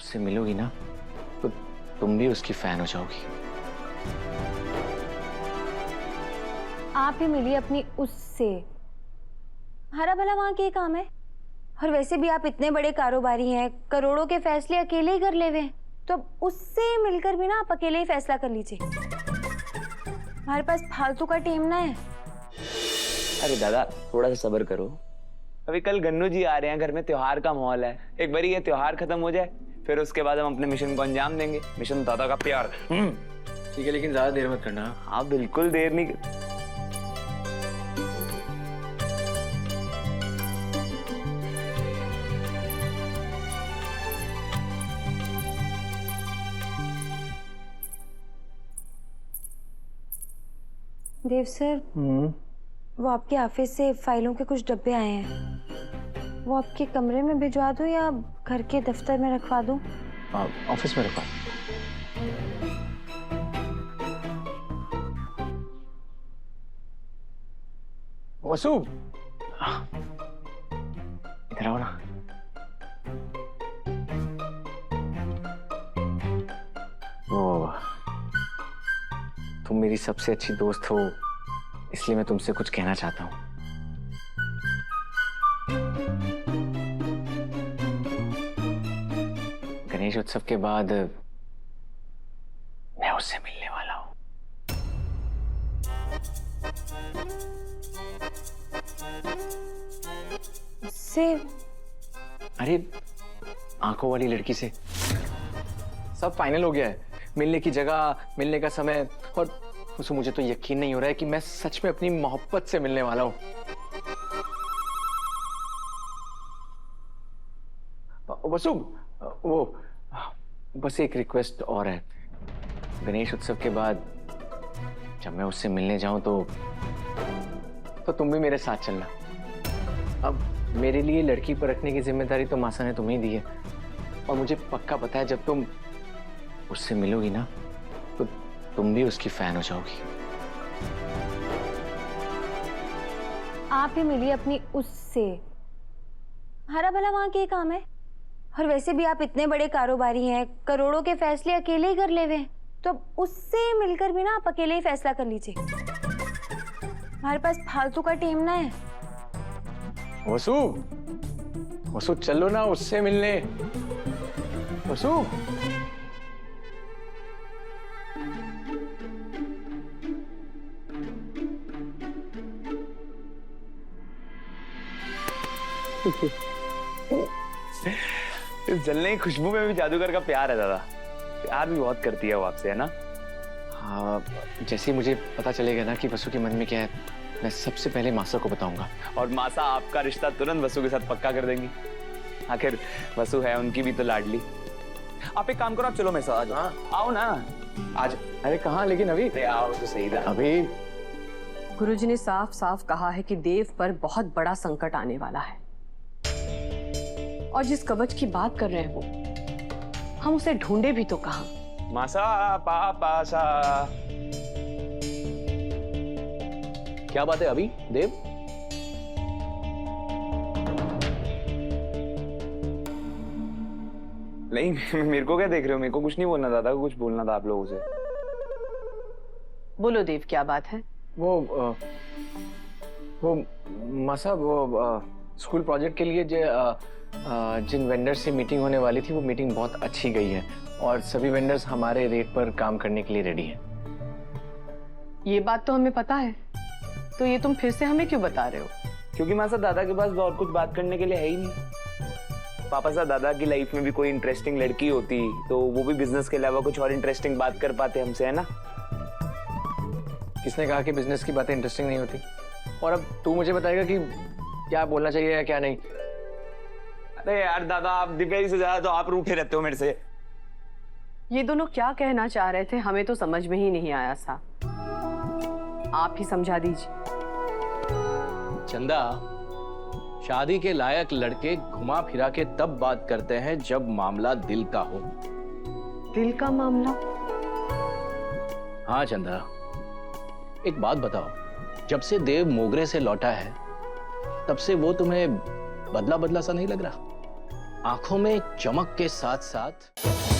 उससे मिलोगी ना तो तुम भी उसकी फैन हो जाओगी। आप ही मिलिए अपनी उससे। हरा भला वहां के काम है। और वैसे भी आप इतने बड़े कारोबारी हैं, करोड़ों के फैसले अकेले ही कर ले हुए, तो उससे मिलकर भी ना आप अकेले ही फैसला कर लीजिए। हमारे पास फालतू का टेम ना है। अरे दादा थोड़ा सा सब्र करो, अभी कल गन्नू जी आ रहे हैं, घर में त्योहार का माहौल है। एक बार ये त्योहार खत्म हो जाए फिर उसके बाद हम अपने मिशन को अंजाम देंगे। मिशन दादा का प्यार। ठीक है, लेकिन ज्यादा देर मत करना। हाँ बिल्कुल देर नहीं। देव सर, वो आपके ऑफिस से फाइलों के कुछ डब्बे आए हैं, वो आपके कमरे में भिजवा दूं या घर के दफ्तर में रखवा दूं? ऑफिस में रखवा। वसु, इधर आओ ना। वो तुम मेरी सबसे अच्छी दोस्त हो, इसलिए मैं तुमसे कुछ कहना चाहता हूँ। गणेश उत्सव के बाद मैं उससे मिलने वाला हूँ। उससे? अरे आंखों वाली लड़की से। सब फाइनल हो गया है, मिलने की जगह, मिलने का समय, और उसको मुझे तो यकीन नहीं हो रहा है कि मैं सच में अपनी मोहब्बत से मिलने वाला हूँ। वसु, वो बस एक रिक्वेस्ट और है। गणेश उत्सव के बाद जब मैं उससे मिलने जाऊं तो तुम भी मेरे साथ चलना। अब मेरे लिए लड़की पर रखने की जिम्मेदारी तो मासा ने तुम्हें दी है, और मुझे पक्का पता है जब तुम उससे मिलोगी ना तो तुम भी उसकी फैन हो जाओगी। आप ही मिलिए अपनी उससे। हरा भला वहां के काम है। और वैसे भी आप इतने बड़े कारोबारी हैं, करोड़ों के फैसले अकेले ही कर ले हुए, तो उससे मिलकर भी ना आप अकेले ही फैसला कर लीजिए। हमारे पास फालतू का टेम ना है। वसु, वसु चलो ना उससे मिलने। वसु, इस जलने की खुशबू में भी जादूगर का प्यार है दादा। प्यार भी बहुत करती है वो आपसे, है ना? हाँ, जैसे ही मुझे पता चलेगा ना कि वसु के मन में क्या है, मैं सबसे पहले मासा को बताऊंगा। और मासा आपका रिश्ता तुरंत वसु के साथ पक्का कर देंगी। आखिर वसु है उनकी भी तो लाडली। आप एक काम करो, आप चलो मेरे साथ। आज आओ ना आज। अरे कहाँ, लेकिन अभी आओ तो सही था। अभी गुरुजी ने साफ साफ कहा है कि देव पर बहुत बड़ा संकट आने वाला है, और जिस कवच की बात कर रहे हैं वो हम उसे ढूंढे भी तो कहां। मासा पापा सा। क्या बात है अभी देव? नहीं मेरे को क्या देख रहे हो? मेरे को कुछ नहीं बोलना, दादा को कुछ बोलना था आप लोगों से। बोलो देव, क्या बात है? वो मासा, वो स्कूल प्रोजेक्ट के लिए जिन वेंडर से मीटिंग होने वाली थी, वो मीटिंग बहुत अच्छी गई है, और सभी वेंडर्स हमारे रेट पर काम करने के लिए रेडी हैं। ये बात तो हमें पता है, तो ये तुम फिर से हमें क्यों बता रहे हो? क्योंकि मासा दादा के पास और कुछ बात करने के लिए है ही नहीं। पापा साहब, दादा की लाइफ में भी कोई इंटरेस्टिंग लड़की होती तो वो भी बिजनेस के अलावा कुछ और इंटरेस्टिंग बात कर पाते हमसे, है ना? किसने कहा कि बिजनेस की बातें इंटरेस्टिंग नहीं होती? और अब तू मुझे बताएगा कि क्या बोलना चाहिए या क्या नहीं? अरे यार दादा, आप दिवाली से ज्यादा तो आप रूठे रहते हो मेरे से। ये दोनों क्या कहना चाह रहे थे हमें तो समझ में ही नहीं आया सा। आप ही समझा दीजिए। चंदा, शादी के लायक लड़के घुमा फिरा के तब बात करते हैं जब मामला दिल का हो। दिल का मामला? हाँ चंदा, एक बात बताओ, जब से देव मोगरे से लौटा है तब से वो तुम्हें बदला बदला सा नहीं लग रहा? आंखों में चमक के साथ साथ